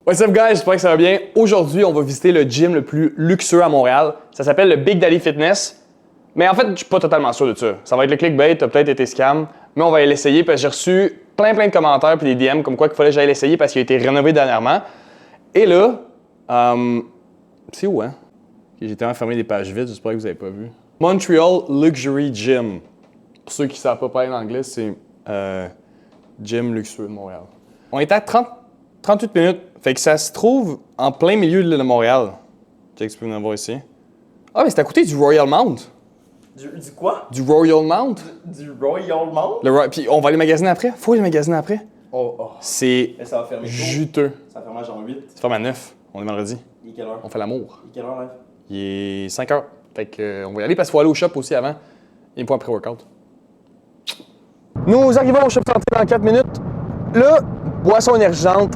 What's up guys, j'espère que ça va bien. Aujourd'hui, on va visiter le gym le plus luxueux à Montréal. Ça s'appelle le Big Daddy Fitness. Mais en fait, je suis pas totalement sûr de ça. Ça va être le clickbait, t'as peut-être été scam. Mais on va aller l'essayer parce que j'ai reçu plein de commentaires et des DM comme quoi qu'il fallait que j'aille l'essayer parce qu'il a été rénové dernièrement. Et là, c'est où hein? J'ai tellement fermé des pages vides, j'espère que vous avez pas vu. Montreal Luxury Gym. Pour ceux qui savent pas parler l'anglais, c'est gym luxueux de Montréal. On est à 38 minutes. Fait que ça se trouve en plein milieu de l'île de Montréal. Check, tu peux venir voir ici. Ah, mais c'est à côté du Royal Mount. Du quoi? Du Royal Mount. Du Royal Mount? Puis on va aller magasiner après. Faut aller magasiner après. Oh. C'est Ça va fermer tôt. juteux. Ça ferme à genre 8. Ça ferme à 9. On est vendredi. Il est quelle heure? On fait l'amour. Il est quelle heure, là? Il est 5 heures. Fait que, on va y aller parce qu'il faut aller au shop aussi avant. Et une fois après workout. Nous arrivons au shop santé dans 4 minutes. Là, boisson énergisante,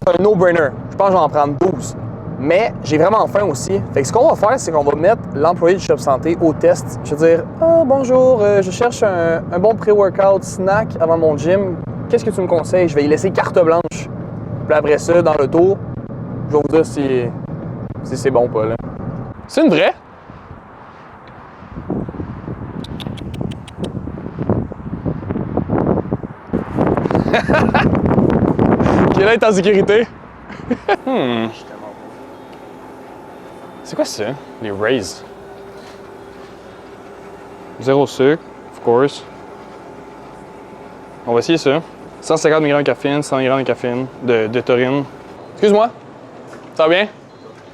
c'est un no-brainer. Je pense que je vais en prendre 12. Mais j'ai vraiment faim aussi. Fait que ce qu'on va faire, c'est qu'on va mettre l'employé du shop santé au test. Je vais dire bonjour, je cherche un bon pré-workout snack avant mon gym. Qu'est-ce que tu me conseilles? Je vais y laisser carte blanche. Puis après ça, dans le tour, je vais vous dire si c'est bon ou pas. Là. C'est une vraie? Qui est en sécurité. C'est quoi ça? Les Rays. Zéro sucre, of course. On va essayer ça. 150 mg de caféine, 100 mg de caféine, de taurine. Excuse-moi. Ça va bien?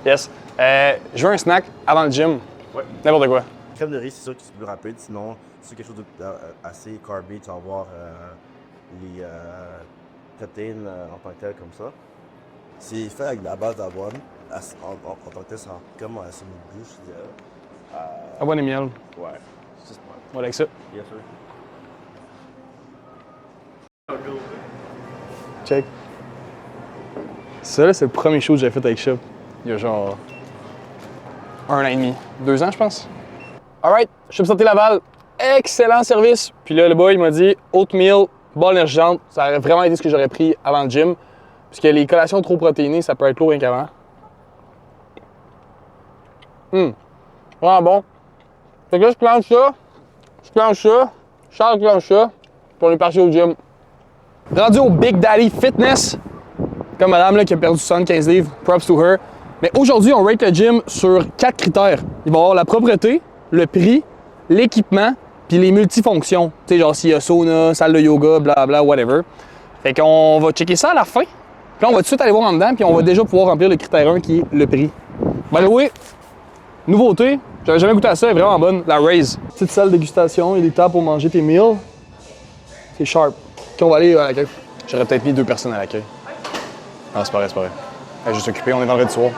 Yes. Je veux un snack avant le gym. Ouais. N'importe quoi. Crème de riz, c'est sûr que c'est plus rapide. Sinon, si c'est quelque chose d'assez carby, tu vas avoir les protéines en tant que tel comme ça. C'est fait avec la base d'avoine. En tant que tel, c'est comme une bouche, je dirais. Avoine et miel. Ouais. C'est ça. On va avec ça. Bien sûr. Check. Ça, là, c'est le premier show que j'ai fait avec Shop. Il y a genre 1 an et demi. 2 ans, je pense. Alright, Shop Santé Laval. Excellent service. Puis là, le boy, il m'a dit oatmeal, bolle énergisante. Ça aurait vraiment été ce que j'aurais pris avant le gym. Puisque les collations trop protéinées, ça peut être lourd rien qu'avant. Vraiment bon. Fait que là, je planche ça, Charles planche ça, puis on est parti au gym. Rendu au Big Daddy Fitness, comme madame là, qui a perdu 75 livres, props to her. Mais aujourd'hui, on rate le gym sur 4 critères. Il va y avoir la propreté, le prix, l'équipement, puis les multifonctions. Tu sais, genre s'il y a sauna, salle de yoga, blablabla, whatever. Fait qu'on va checker ça à la fin. Puis là, on va tout de suite aller voir en dedans, puis on va déjà pouvoir remplir le critère 1 qui est le prix. By the way, nouveauté, j'avais jamais goûté à ça, elle est vraiment bonne, la Raise. Petite salle de dégustation, il y a des tables pour manger tes meals. C'est sharp. OK, on va aller à l'accueil. J'aurais peut-être mis 2 personnes à l'accueil. Ah, c'est pas vrai. Elle est juste occupée, on est vendredi soir.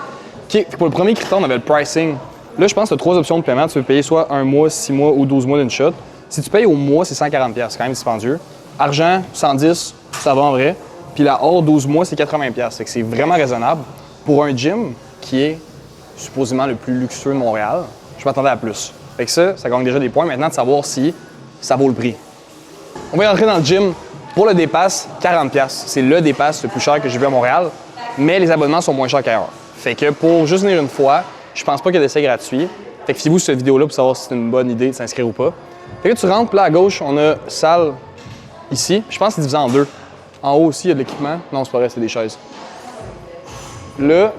OK, pour le premier critère, on avait le pricing. Là, je pense que tu as 3 options de paiement. Tu peux payer soit 1 mois, 6 mois ou 12 mois d'une shot. Si tu payes au mois, c'est 140$, c'est quand même dispendieux. Argent, 110, ça va en vrai. Puis la hors 12 mois, c'est 80$. Fait que c'est vraiment raisonnable pour un gym qui est supposément le plus luxueux de Montréal. Je m'attendais à plus. Fait que ça gagne déjà des points maintenant de savoir si ça vaut le prix. On va y rentrer dans le gym. Pour le dépasse, 40$. C'est le dépasse le plus cher que j'ai vu à Montréal, mais les abonnements sont moins chers qu'ailleurs. Fait que pour juste venir une fois, je pense pas qu'il y a d'essai gratuit. Fait que fiez-vous sur cette vidéo-là pour savoir si c'est une bonne idée de s'inscrire ou pas. Fait que tu rentres, puis là à gauche, on a salle ici. Je pense que c'est divisé en 2. En haut aussi, il y a de l'équipement. Non, c'est pas vrai, c'est des chaises. Là,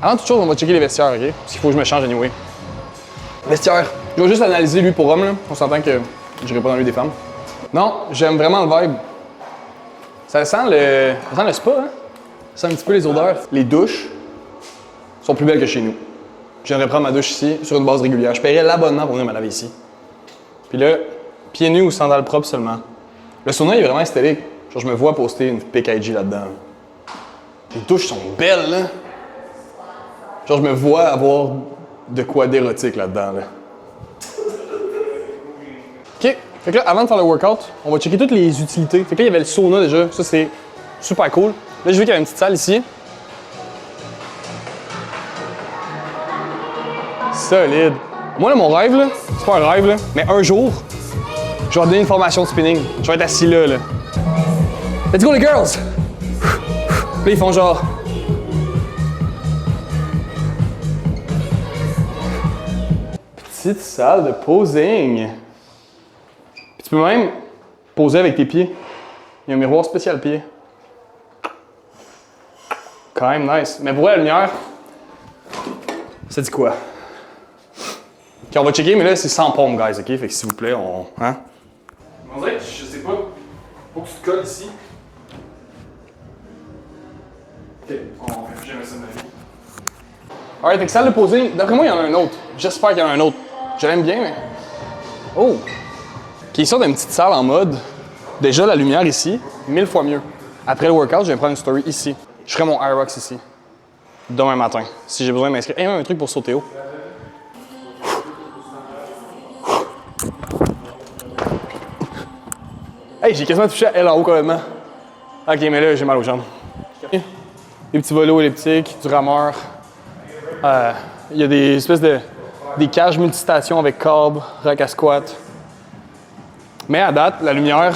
avant toute chose, on va checker les vestiaires, OK? Parce qu'il faut que je me change anyway. Vestiaire. Je vais juste analyser lui pour homme, là. On s'entend que je n'irai pas dans lui des femmes. Non, j'aime vraiment le vibe. Ça sent le spa, hein? Ça sent un petit peu les odeurs. Les douches sont plus belles que chez nous. Je viendrais prendre ma douche ici sur une base régulière. Je paierais l'abonnement pour venir me laver ici. Puis là, pieds nus ou sandales propres seulement. Le sauna est vraiment esthétique. Genre, je me vois poster une PKG là-dedans. Les douches sont belles, là. Genre, je me vois avoir de quoi d'érotique là-dedans, là. OK. Fait que là, avant de faire le workout, on va checker toutes les utilités. Fait que là, il y avait le sauna déjà. Ça, c'est super cool. Là, j'ai vu qu'il y avait une petite salle ici. Solide. Moi, là, mon rêve, là, c'est pas un rêve, là, mais un jour, je vais donner une formation de spinning. Je vais être assis là, là. Let's go, les girls! Puis ils font genre... Petite salle de posing. Puis tu peux même poser avec tes pieds. Il y a un miroir spécial pied. Quand même nice. Mais pour la lumière, ça dit quoi? Ok, on va checker, mais là c'est sans pompe, guys, ok? Fait que s'il vous plaît, on... Hein? On dirait que je sais pas. Faut que tu te colles ici. Ok, on fait plus jamais ça de ma vie. Alright, fait que salle de posing, d'après moi, il y en a un autre. J'espère qu'il y en a un autre. Je l'aime bien, mais... Oh! Qui sort d'une petite salle en mode... Déjà, la lumière ici, 1000 fois mieux. Après le workout, je vais prendre une story ici. Je ferai mon Aerox ici. Demain matin, si j'ai besoin de m'inscrire. Et même un truc pour sauter haut. Hey, j'ai quasiment touché à elle en haut complètement. Ok, mais là, j'ai mal aux jambes. Des petits volos elliptiques, du rameur. Il y a des espèces de... des cages multistations avec câble, rack à squat. Mais à date, la lumière,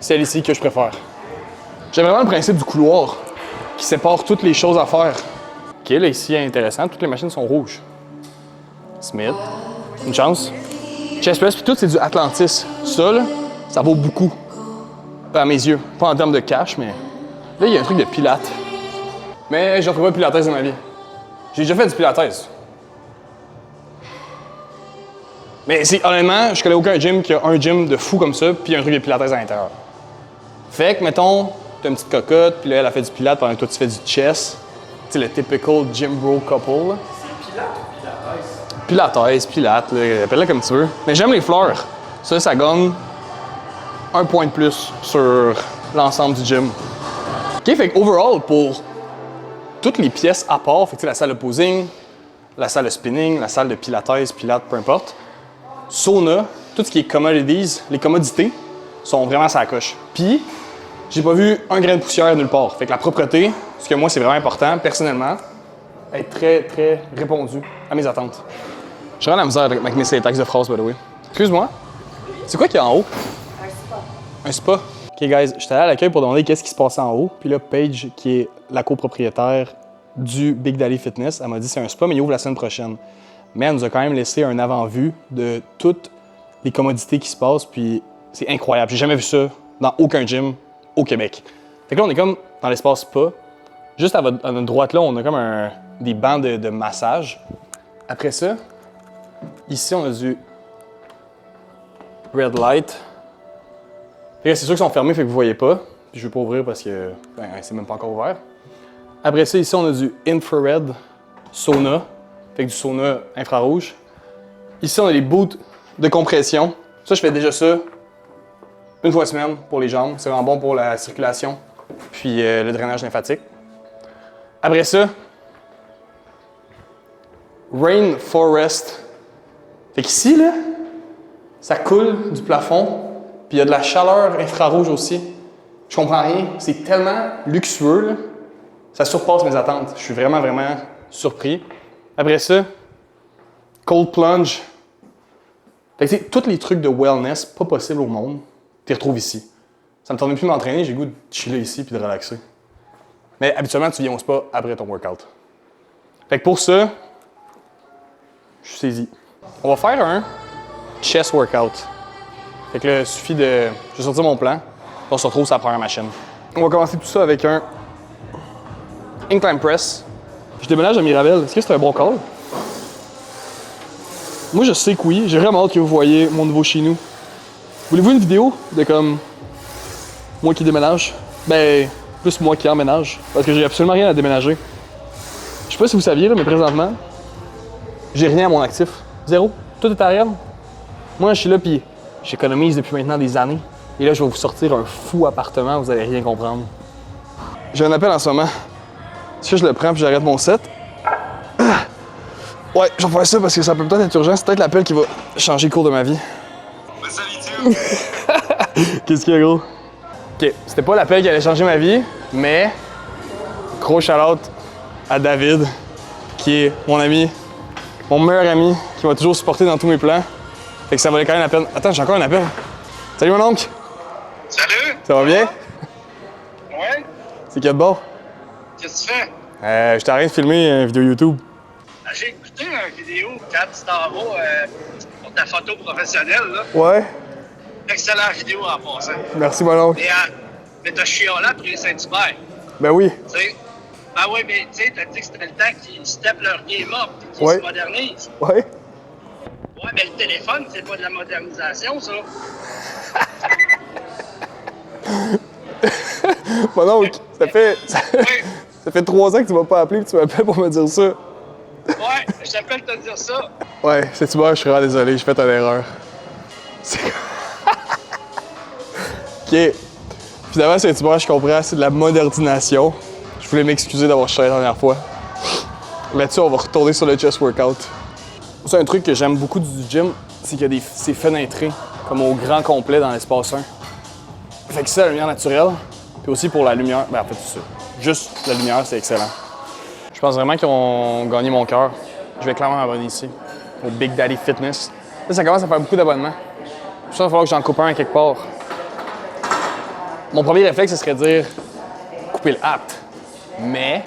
c'est celle ici que je préfère. J'aime vraiment le principe du couloir qui sépare toutes les choses à faire. Ok, là ici, intéressant, toutes les machines sont rouges. Smith, une chance. Chest press, puis tout, c'est du Atlantis. Ça, là, ça vaut beaucoup. À mes yeux. Pas en termes de cash, mais... Là, il y a un truc de pilates. Mais j'en ferai pas de pilates dans ma vie. J'ai déjà fait du pilates. Mais c'est, honnêtement, je connais aucun gym qui a un gym de fou comme ça, puis un truc de pilates à l'intérieur. Fait que, mettons, t'as une petite cocotte, puis là, elle a fait du pilates pendant que toi, tu fais du chest. Tu sais, le typical gym bro couple, là. C'est pilates ou pilates? Pilates, là, appelle-le comme tu veux. Mais j'aime les fleurs. Ça gagne un point de plus sur l'ensemble du gym. OK, fait que overall, pour toutes les pièces à part, fait que la salle de posing, la salle de spinning, la salle de pilates, peu importe, sauna, tout ce qui est commodities, les commodités sont vraiment à la coche. Puis, j'ai pas vu un grain de poussière nulle part. Fait que la propreté, ce que moi c'est vraiment important, personnellement, être très, très répondu à mes attentes. J'ai vraiment la misère avec mes syntaxes de phrases, by the way. Excuse-moi, c'est quoi qu'il y a en haut? Un spa. OK, guys, j'étais allé à l'accueil pour demander qu'est-ce qui se passait en haut. Puis là, Paige, qui est la copropriétaire du Big Daddy Fitness, elle m'a dit c'est un spa, mais il ouvre la semaine prochaine. Mais elle nous a quand même laissé un avant-vue de toutes les commodités qui se passent, puis c'est incroyable. J'ai jamais vu ça dans aucun gym au Québec. Fait que là, on est comme dans l'espace spa. Juste à notre droite, là, on a comme des bancs de massage. Après ça, ici, on a du red light. C'est sûr qu'ils sont fermés, fait que vous voyez pas. Puis je vais pas ouvrir parce que c'est même pas encore ouvert. Après ça, ici, on a du infrared sauna. Fait que du sauna infrarouge. Ici, on a les boots de compression. Ça, je fais déjà ça une fois semaine pour les jambes. C'est vraiment bon pour la circulation. Puis le drainage lymphatique. Après ça, rainforest. Fait qu'ici, là, ça coule du plafond. Puis il y a de la chaleur infrarouge aussi. Je comprends rien. C'est tellement luxueux, là. Ça surpasse mes attentes. Je suis vraiment, vraiment surpris. Après ça, cold plunge. Fait que tous les trucs de wellness pas possibles au monde, tu les retrouves ici. Ça me tente plus de m'entraîner, j'ai le goût de chiller ici puis de relaxer. Mais habituellement, tu viens au spa après ton workout. Fait que pour ça, je suis saisi. On va faire un chest workout. Fait que là, il suffit de... Je vais sortir mon plan. On se retrouve sur la première machine. On va commencer tout ça avec un incline press. Je déménage à Mirabel. Est-ce que c'est un bon call? Moi, je sais que oui. J'ai vraiment hâte que vous voyez mon nouveau chez nous. Voulez-vous une vidéo de comme moi qui déménage? Ben, plus moi qui emménage. Parce que j'ai absolument rien à déménager. Je sais pas si vous saviez, là, mais présentement, j'ai rien à mon actif. Zéro. Tout est à rien. Moi, je suis là, puis j'économise depuis maintenant des années. Et là, je vais vous sortir un fou appartement, vous allez rien comprendre. J'ai un appel en ce moment. Est-ce que je le prends puis j'arrête mon set? Ouais, je vais faire ça parce que ça peut peut-être être urgent. C'est peut-être l'appel qui va changer le cours de ma vie. Qu'est-ce qu'il y a, gros? OK, c'était pas l'appel qui allait changer ma vie, mais gros shout-out à David, qui est mon ami, mon meilleur ami, qui m'a toujours supporté dans tous mes plans. Fait que ça valait quand même la peine. Attends, j'ai encore un appel. Salut, mon oncle! Salut! Ça va bien? Ouais? C'est qu'il y a de bon? Qu'est-ce que tu fais? Je t'arrête de filmer une vidéo YouTube. J'ai écouté une vidéo quand tu t'en vas pour ta photo professionnelle. Là. Ouais. Excellente vidéo en passant. Merci, mon oncle. Mais t'as chiolé après Saint-Hubert. Ben oui. Tu sais? Ben oui, mais tu sais, t'as dit que c'était le temps qu'ils steppent leur game up et qu'ils Ouais. se modernisent. Ouais. Ouais, mais le téléphone, c'est pas de la modernisation, ça. Mon oncle, ça fait Oui. 3 ans que tu m'as pas appelé et tu m'appelles pour me dire ça. Ouais, je t'appelle te dire ça. Ouais, c'est bon, je suis vraiment désolé, j'ai fait une erreur. C'est... OK. Finalement, Saint-Hubert, je comprends, c'est de la modernisation. Je voulais m'excuser d'avoir chuté la dernière fois. Là-dessus, on va retourner sur le chest workout. C'est un truc que j'aime beaucoup du gym, c'est qu'il y a c'est fenêtré, comme au grand complet dans l'espace 1. Fait que c'est la lumière naturelle, puis aussi pour la lumière, ben en fait, c'est ça. Juste la lumière, c'est excellent. Je pense vraiment qu'ils ont gagné mon cœur. Je vais clairement m'abonner ici, au Big Daddy Fitness. Là, ça commence à faire beaucoup d'abonnements. Je pense qu'il va falloir que j'en coupe un à quelque part. Mon premier réflexe, ce serait de dire couper le apt. Mais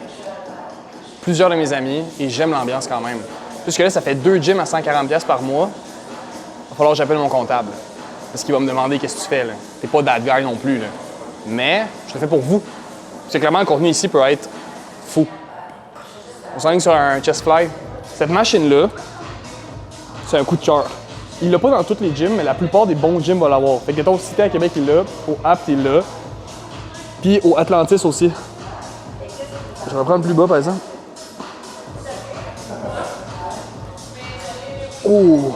plusieurs de mes amis, et j'aime l'ambiance quand même. Puisque là, ça fait 2 gyms à 140$ par mois, il va falloir que j'appelle mon comptable. Parce qu'il va me demander qu'est-ce que tu fais. Là. T'es pas that guy non plus. Là. Mais je le fais pour vous. C'est clairement, le contenu ici peut être fou. On s'enligne sur un chest fly. Cette machine-là, c'est un coup de cœur. Il l'a pas dans tous les gyms, mais la plupart des bons gyms vont l'avoir. Fait que ton Cité à Québec, il l'a. Au Apt, il l'a. Puis au Atlantis aussi. Je vais prendre plus bas, par exemple. Oh!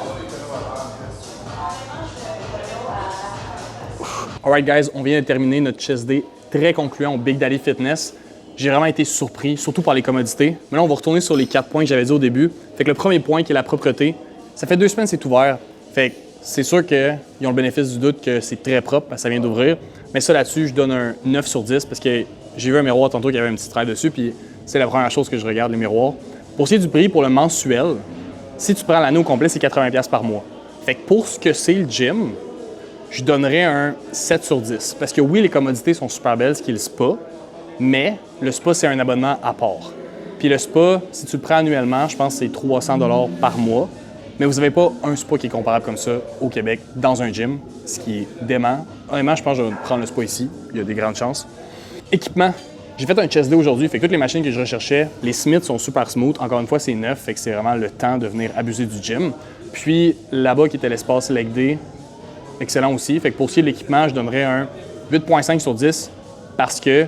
Alright guys, on vient de terminer notre chest day très concluant au Big Daddy Fitness. J'ai vraiment été surpris, surtout par les commodités. Maintenant, on va retourner sur les 4 points que j'avais dit au début. Fait que le premier point qui est la propreté, ça fait 2 semaines que c'est ouvert. Fait que c'est sûr qu'ils ont le bénéfice du doute que c'est très propre parce que ça vient d'ouvrir. Mais ça là-dessus, je donne un 9 sur 10 parce que j'ai vu un miroir tantôt qui avait un petit trait dessus, puis c'est la première chose que je regarde, les miroirs. Pour ce qui est du prix, pour le mensuel, si tu prends l'année au complet, c'est 80$ par mois. Fait que pour ce que c'est le gym, je donnerais un 7 sur 10. Parce que oui, les commodités sont super belles, ce qui est le spa, mais le spa, c'est un abonnement à part. Puis le spa, si tu le prends annuellement, je pense que c'est 300$ par mois. Mais vous n'avez pas un spa qui est comparable comme ça au Québec, dans un gym, ce qui est dément. Honnêtement, je pense que je vais prendre le spa ici. Il y a des grandes chances. Équipement. J'ai fait un chest day aujourd'hui, fait que toutes les machines que je recherchais, les Smiths sont super smooth. Encore une fois, c'est neuf, fait que c'est vraiment le temps de venir abuser du gym. Puis là-bas, qui était l'espace leg day, excellent aussi. Fait que pour ce qui est de l'équipement, je donnerais un 8.5 sur 10 parce que,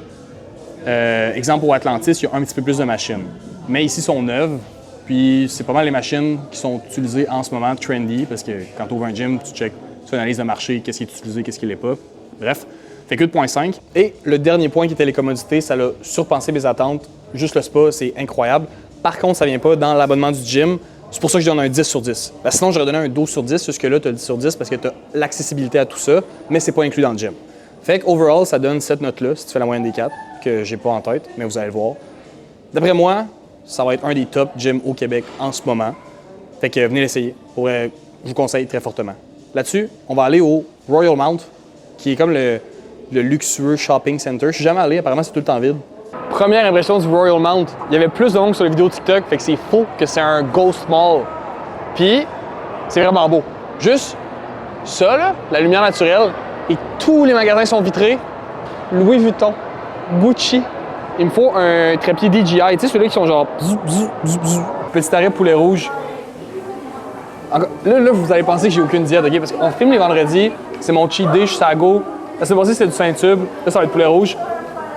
exemple au Atlantis, il y a un petit peu plus de machines. Mais ici, sont neuves. Puis c'est pas mal les machines qui sont utilisées en ce moment, trendy, parce que quand tu ouvres un gym, tu checkes, tu fais une analyse de marché, qu'est-ce qui est utilisé, qu'est-ce qui l'est pas. Bref, fait que 8.5. Et le dernier point qui était les commodités, ça a surpassé mes attentes. Juste le spa, c'est incroyable. Par contre, ça vient pas dans l'abonnement du gym. C'est pour ça que je donne un 10 sur 10. Ben, sinon, j'aurais donné un 12 sur 10, jusque là, tu as 10 sur 10 parce que tu as l'accessibilité à tout ça, mais c'est pas inclus dans le gym. Fait que overall, ça donne cette note-là, si tu fais la moyenne des 4, que j'ai pas en tête, mais vous allez le voir. D'après moi, ça va être un des top gyms au Québec en ce moment. Fait que venez l'essayer. Je vous conseille très fortement. Là-dessus, on va aller au Royal Mount, qui est comme le luxueux shopping center. Je suis jamais allé, apparemment c'est tout le temps vide. Première impression du Royal Mount, il y avait plus de monde sur les vidéos TikTok, fait que c'est faux que c'est un ghost mall. Puis, c'est vraiment beau. Juste ça, là, la lumière naturelle, et tous les magasins sont vitrés. Louis Vuitton, Gucci. Il me faut un trépied DJI, tu sais, ceux-là qui sont genre bzou, bzou, bzou, bzou. Petit arrêt poulet rouge. Là, vous allez penser que j'ai aucune diète, OK? Parce qu'on filme les vendredis, c'est mon cheat day, je suis à go. La semaine passée, c'était du Saint-Tube. Là, ça va être poulet rouge.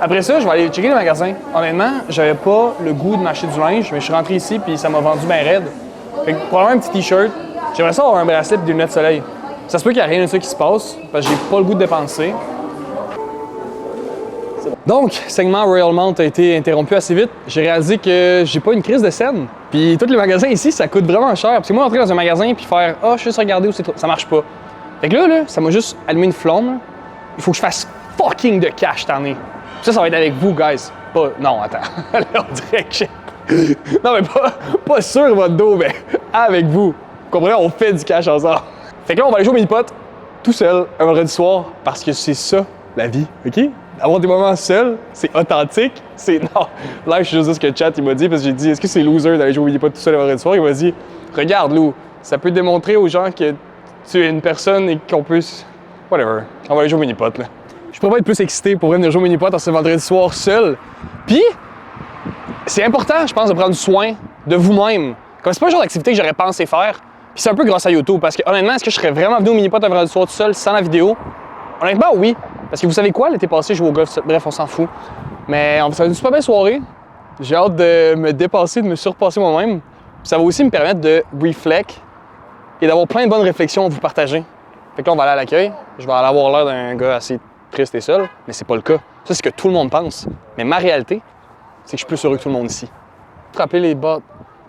Après ça, je vais aller checker les magasins. Honnêtement, j'avais pas le goût de m'acheter du linge, mais je suis rentré ici puis ça m'a vendu bien raide. Fait que probablement un petit t-shirt. J'aimerais ça avoir un bracelet et des lunettes de soleil. Ça se peut qu'il n'y a rien de ça qui se passe, parce que j'ai pas le goût de dépenser. Donc, segment Royal Mount a été interrompu assez vite. J'ai réalisé que j'ai pas une crise de scène. Puis tous les magasins ici, ça coûte vraiment cher. Parce que moi, entrer dans un magasin puis faire « Ah, je vais juste regarder où c'est trop », ça marche pas. Fait que là, ça m'a juste allumé une flamme. Là. Il faut que je fasse fucking de cash cette année. Ça va être avec vous, guys. Pas... Non, attends. Là, on dirait que j'ai... Non, mais pas sur votre dos, mais avec vous. Vous comprenez? On fait du cash ensemble. Fait que là, on va aller jouer au mini-pot tout seul un vendredi soir parce que c'est ça, la vie, OK? avoir des moments seuls, c'est authentique. C'est. Non. Là, je suis juste ce que le chat il m'a dit parce que j'ai dit est-ce que c'est loser d'aller jouer au mini-pot tout seul le vendredi soir? Il m'a dit regarde, Lou, ça peut démontrer aux gens que tu es une personne et qu'on peut. Whatever. On va aller jouer au mini-pot, là. Je pourrais pas être plus excité pour venir jouer au mini-pot en ce vendredi soir seul. Puis, c'est important, je pense, de prendre soin de vous-même. Comme c'est pas le genre d'activité que j'aurais pensé faire. Puis c'est un peu grâce à YouTube parce que honnêtement, est-ce que je serais vraiment venu au mini-pot un vendredi soir tout seul sans la vidéo? Honnêtement, oui. Parce que vous savez quoi, l'été passé, je jouais au golf, bref, on s'en fout. Mais ça va être une super belle soirée. J'ai hâte de me dépasser, de me surpasser moi-même. Puis ça va aussi me permettre de reflect et d'avoir plein de bonnes réflexions à vous partager. Fait que là, on va aller à l'accueil. Je vais aller avoir l'air d'un gars assez triste et seul, mais c'est pas le cas. Ça, c'est ce que tout le monde pense. Mais ma réalité, c'est que je suis plus heureux que tout le monde ici. Frapper les bottes,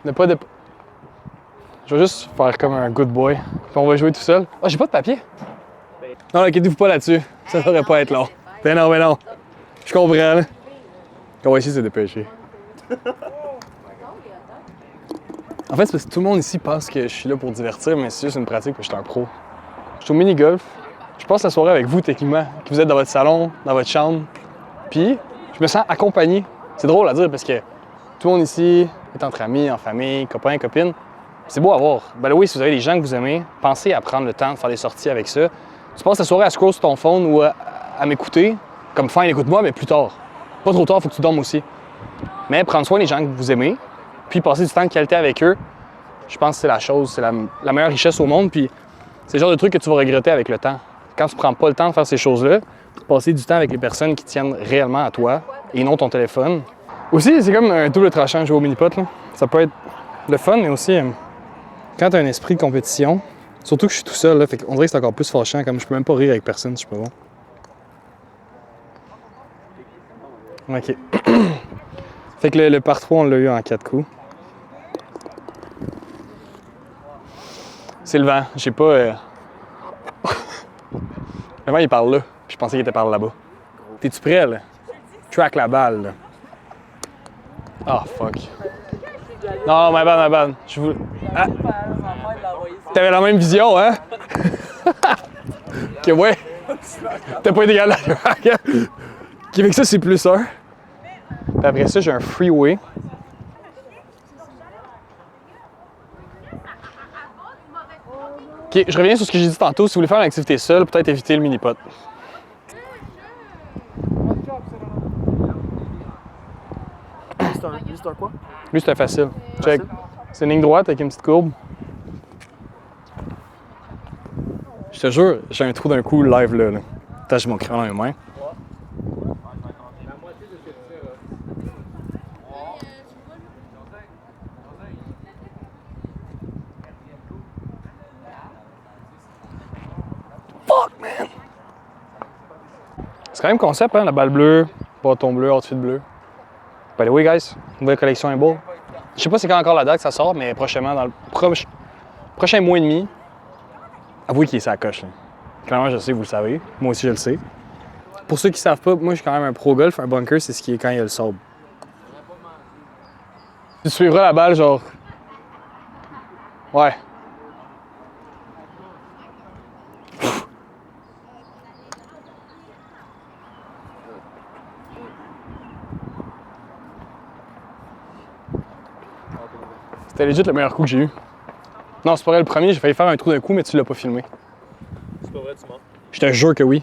ne pas de... Je vais juste faire comme un good boy. Puis on va jouer tout seul. Ah, j'ai pas de papier. Non, inquiétez-vous pas là-dessus. Ça devrait pas être long. Mais non. Je comprends, là. On va essayer de se dépêcher. En fait, c'est parce que tout le monde ici pense que je suis là pour divertir, mais c'est juste une pratique parce que je suis un pro. Je suis au mini-golf. Je passe la soirée avec vous, techniquement, que vous êtes dans votre salon, dans votre chambre. Puis, je me sens accompagné. C'est drôle à dire parce que tout le monde ici est entre amis, en famille, copains, copines. C'est beau à voir. Ben oui, si vous avez des gens que vous aimez, pensez à prendre le temps de faire des sorties avec ça. Tu passes la soirée à scroll sur ton phone ou à m'écouter, comme fine, écoute-moi, mais plus tard. Pas trop tard, faut que tu dormes aussi. Mais prendre soin des gens que vous aimez, puis passer du temps de qualité avec eux, je pense que c'est la chose, c'est la meilleure richesse au monde, puis c'est le genre de truc que tu vas regretter avec le temps. Quand tu prends pas le temps de faire ces choses-là, passer du temps avec les personnes qui tiennent réellement à toi et non ton téléphone. Aussi, c'est comme un double tranchant de jouer au mini-pot, là. Ça peut être le fun, mais aussi quand tu as un esprit de compétition, surtout que je suis tout seul, là, fait qu'on dirait que c'est encore plus fâchant, comme je peux même pas rire avec personne, je suis pas bon. OK. Fait que le par 3, on l'a eu en 4 coups. C'est le vent, j'ai pas... Le vent, il est par là, puis je pensais qu'il était par là-bas. T'es-tu prêt, là? Track la balle, là. Ah, fuck. Non, my bad. Je voulais... Ah. T'avais la même vision, hein? Ok, ouais. T'as pas été égal. Ok, avec ça, c'est plus 1. Puis après ça, j'ai un freeway. Ok, je reviens sur ce que j'ai dit tantôt. Si vous voulez faire une activité seule, peut-être éviter le mini-pot. Juste un quoi? Lui, c'était facile. Check. C'est une ligne droite avec une petite courbe. Je te jure, j'ai un trou d'un coup live là. Attends, j'ai mon crayon dans mes mains. Fuck, man! C'est quand même concept, hein, la balle bleue, bâton bleu, outfit bleu. By the way, guys, nouvelle collection est beau. Je sais pas c'est quand encore la date que ça sort, mais prochainement, dans le prochain mois et demi, avouez qu'il est sa coche. Là. Clairement, je sais, vous le savez. Moi aussi, je le sais. Pour ceux qui savent pas, moi, je suis quand même un pro golf. Un bunker, c'est ce qui est quand il y a le sable. Tu suivras la balle, genre... Ouais. C'était legit le meilleur coup que j'ai eu. Non, c'est pas vrai, le premier, j'ai failli faire un trou d'un coup, mais tu l'as pas filmé. C'est pas vrai, tu mens. Je te jure que oui.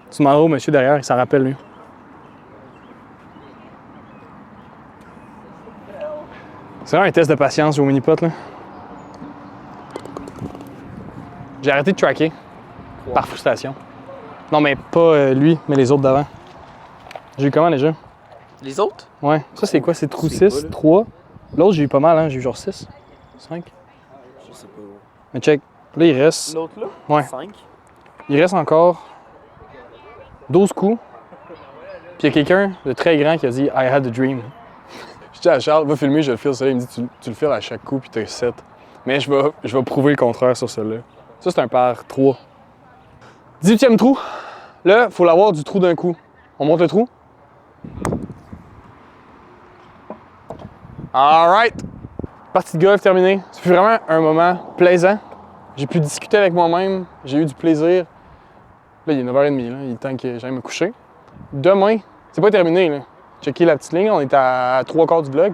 Tu demanderas au monsieur derrière, il s'en rappelle, lui. C'est vraiment un test de patience au mini-pot, là. J'ai arrêté de tracker. Par frustration. Non, mais pas lui, mais les autres d'avant. J'ai eu comment déjà? Les autres? Ouais. Ça, c'est quoi? C'est trou C'est 6, pas, là. 3. L'autre, j'ai eu pas mal, hein. J'ai eu genre 6, 5. Je sais pas. Mais check. Là, il reste... L'autre là? Ouais. 5. Il reste encore 12 coups. Puis il y a quelqu'un de très grand qui a dit « I had a dream ». Je dis à Charles, va filmer, je le file. Il me dit tu le files à chaque coup, puis t'as 7. Mais je vais prouver le contraire sur celui-là. Ça, c'est un par 3. 18e trou. Là, il faut l'avoir du trou d'un coup. On monte le trou. Alright! Partie de golf terminée. Ça fut vraiment un moment plaisant. J'ai pu discuter avec moi-même. J'ai eu du plaisir. Là, il est 9h30. Là. Il est temps que j'aille me coucher. demain, c'est pas terminé, là. Checker la petite ligne, on est à 3/4 du vlog.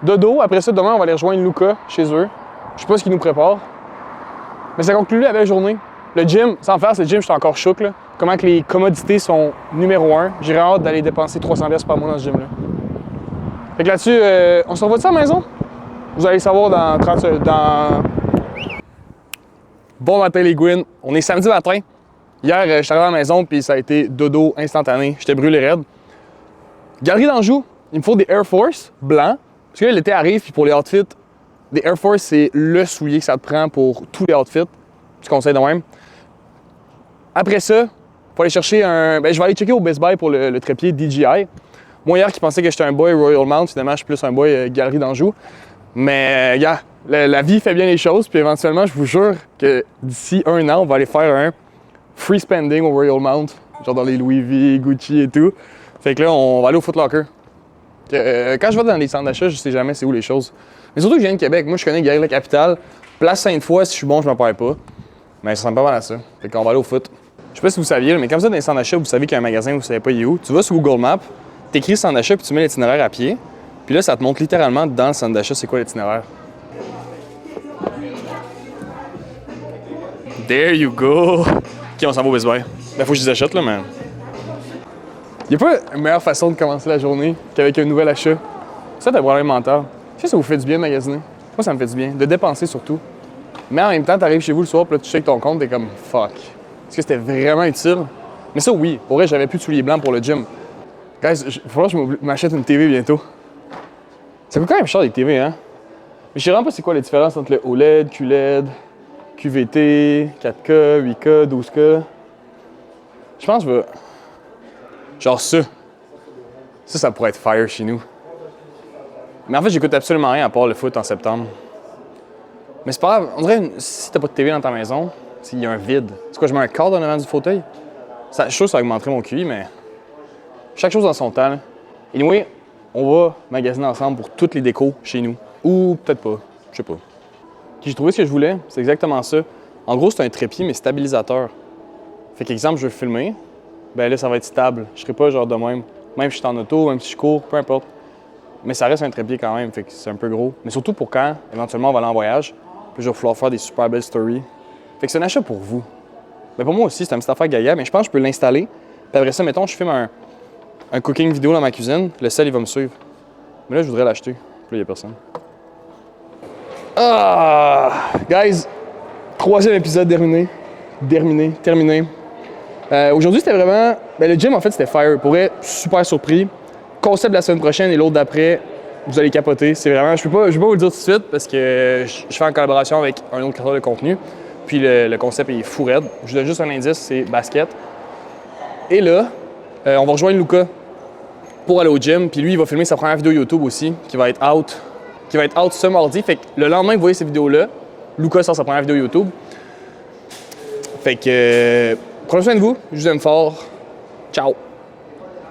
Dodo, après ça, demain, on va aller rejoindre Luca chez eux. Je sais pas ce qu'ils nous préparent. Mais ça conclut la belle journée. Le gym, sans faire, le gym, j'étais encore choqué, là. Comment que les commodités sont numéro 1. J'ai hâte d'aller dépenser 300$ par mois dans ce gym-là. Fait que là-dessus, on se revoit de ça à la maison? Vous allez savoir dans 30 dans... Bon matin les Gwyn, on est samedi matin. Hier, je suis arrivé à la maison puis ça a été dodo instantané. J'étais brûlé raide. Galerie d'Anjou, il me faut des Air Force blancs. Parce que là, l'été arrive puis pour les outfits, des Air Force, c'est le soulier que ça te prend pour tous les outfits. Tu conseilles de même. Après ça, faut aller chercher un... Ben, je vais aller checker au Best Buy pour le trépied DJI. Moi, hier, qui pensais que j'étais un boy Royal Mount, finalement, je suis plus un boy Galerie d'Anjou. Mais, gars, la vie fait bien les choses, puis éventuellement, je vous jure que d'ici 1 an, on va aller faire un free spending au Royal Mount, genre dans les Louis V, Gucci et tout. Fait que là, on va aller au Foot Locker. Quand je vais dans les centres d'achat, je sais jamais c'est où les choses. Mais surtout que je viens de Québec. Moi, je connais Galerie-la-Capitale. Place Sainte-Foy, si je suis bon, je m'en perds pas. Mais ça ressemble pas mal à ça. Fait qu'on va aller au foot. Je sais pas si vous saviez, mais quand vous êtes dans les centres d'achat, vous savez qu'il y a un magasin, vous savez pas il est où. Tu vas sur Google Maps, t'écris centre d'achat, puis tu mets l'itinéraire à pied. Puis là, ça te montre littéralement dans le centre d'achat c'est quoi l'itinéraire. There you go! OK, on s'en va au Best Buy. Ben, faut que je les achète, là, mais... Y a pas une meilleure façon de commencer la journée qu'avec un nouvel achat. Ça, t'as un problème mental. Je sais que ça vous fait du bien de magasiner. Moi, ça me fait du bien. De dépenser, surtout. Mais en même temps, t'arrives chez vous le soir, puis là, tu checkes ton compte, t'es comme « fuck ». Est-ce que c'était vraiment utile? Mais ça, oui. Pour vrai, j'avais plus de souliers blancs pour le gym. Guys, il va falloir que je m'achète une TV bientôt. Ça coûte quand même cher, les TV, hein? Mais je sais vraiment pas c'est quoi la différence entre le OLED, QLED, QVT, 4K, 8K, 12K. Je pense que je vais... Genre ça. Ça pourrait être fire chez nous. Mais en fait, j'écoute absolument rien à part le foot en septembre. Mais c'est pas grave. On dirait, si t'as pas de TV dans ta maison, il y a un vide. C'est quoi, je mets un cadre en avant du fauteuil? Je suis sûr que ça augmenterait mon QI, mais... Chaque chose en son temps, là. Anyway, on va magasiner ensemble pour toutes les décos chez nous. Ou peut-être pas. Je sais pas. J'ai trouvé ce que je voulais. C'est exactement ça. En gros, c'est un trépied, mais stabilisateur. Fait qu'exemple, je veux filmer. Ben là, ça va être stable. Je serai pas genre de même. Même si je suis en auto, même si je cours, peu importe. Mais ça reste un trépied quand même, fait que c'est un peu gros. Mais surtout pour quand, éventuellement, on va aller en voyage. Puis je vais falloir faire des super belles stories. Fait que c'est un achat pour vous. Ben pour moi aussi, c'est une petite affaire gaga, mais je pense que je peux l'installer. Puis après ça, mettons, je filme un cooking vidéo dans ma cuisine. Le sel, il va me suivre. Mais là, je voudrais l'acheter. Puis là, il n'y a personne. Ah! Guys, 3e épisode terminé. Aujourd'hui, c'était vraiment... Ben, le gym, en fait, c'était fire. Pour être super surpris. Concept de la semaine prochaine et l'autre d'après, vous allez capoter. C'est vraiment... Je peux pas vous le dire tout de suite parce que je fais en collaboration avec un autre créateur de contenu. Puis le concept est fou raide. Je vous donne juste un indice, c'est basket. Et là, on va rejoindre Luca pour aller au gym. Puis lui, il va filmer sa première vidéo YouTube aussi, qui va être out ce mardi. Fait que le lendemain, vous voyez cette vidéo-là, Luca sort sa première vidéo YouTube. Fait que... prenez soin de vous. Je vous aime fort. Ciao!